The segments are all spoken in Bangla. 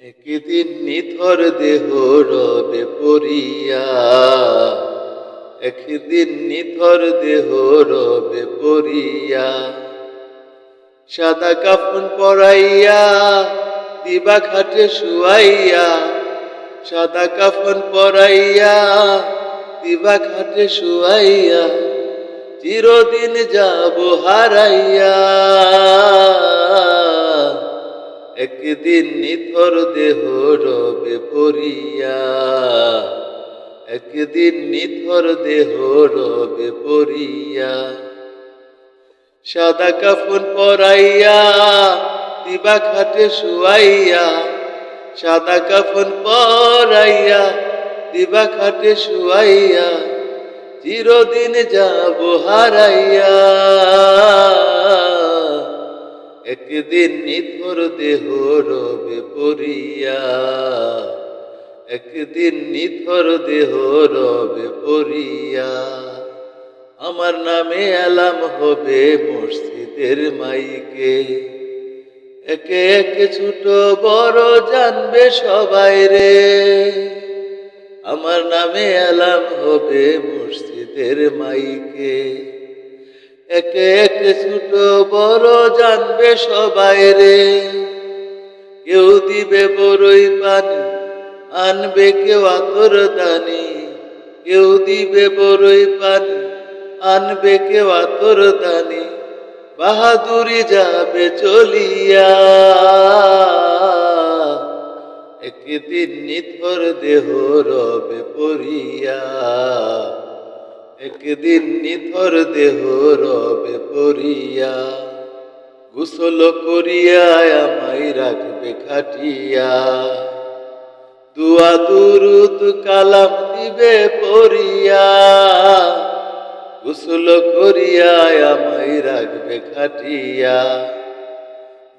একদিন নিথর দেহ রবে পড়িয়া, একদিন নিথর দেহ রবে পড়িয়া, সাদা কাফন পরাইয়া দিবা খাটে শুয়াইয়া, সাদা কাফন পরাইয়া দিবা খাটে শুয়াইয়া, চিরদিন যাব হারাইয়া। একদিন নিথর দেহ রবে পড়িয়া, একদিন নিথর দেহ রবে পড়িয়া, সাদা কাফন পরাইয়া দিবা খাটে শুয়াইয়া, সাদা কাফন পরাইয়া দিবা খাটে শুয়াইয়া, চিরদিন যাব হারাইয়া। একদিন নিথর দেহ রবে পড়িয়া, একদিন নিথর দেহ রবে পড়িয়া, আমার নামে এলাম হবে মসজিদের মাইকে, একে একে ছোট বড় জানবে সবাই রে, আমার নামে এলাম হবে মসজিদের মাইকে, একে একে ছোট বড় জানবে সবাই রে। কেউ দিবে বড়ই পানি, আনবে কেউ আতর দানি, কেউ দিবে বড়ই পানি, আনবে কেউ আতর দানি, বাহাদুরি যাবে চলিয়া। একদিন নিথর দেহ রবে পড়িয়া, একদিন নিথর দেহ রবে পড়িয়া, গোসল করিয়া আমায় রাখবে খাটিয়া, দুয়া দুরুদ কালাম দিবে পড়িয়া, গোসল করিয়া আমায় রাখবে খাটিয়া,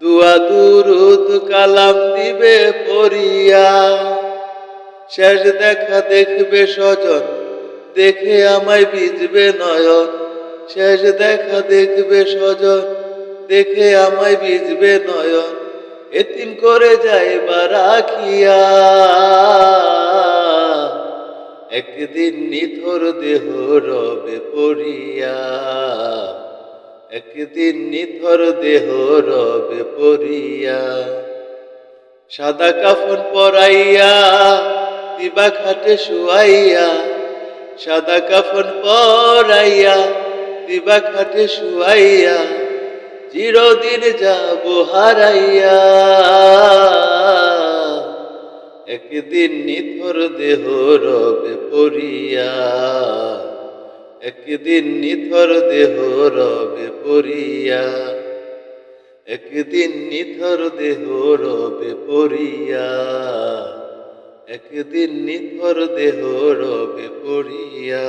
দুয়া দুরুদ কালাম দিবে পড়িয়া, শেষ দেখা দেখবে স্বজন, দেখে আমায় ভিজবে নয়ন, শেষ দেখা দেখবে স্বজন, দেখে আমায় ভিজবে নয়ন, এতিম করে যাইবা রাখিয়া। একদিন নিথর দেহ রবে পড়িয়া, একদিন নিথর দেহ রবে পড়িয়া, সাদা কাফন পরাইয়া দিবা খাটে শুয়াইয়া, সাদা কাফন পরাইয়া দিবা খাটে শুয়াইয়া, চিরদিন যাব হারাইয়া। একদিন নিথর দেহ রবে পড়িয়া, একদিন নিথর দেহ রবে পড়িয়া, একদিন নিথর দেহ রবে পড়িয়া, একদিন নিথর দেহ রবে পড়িয়া।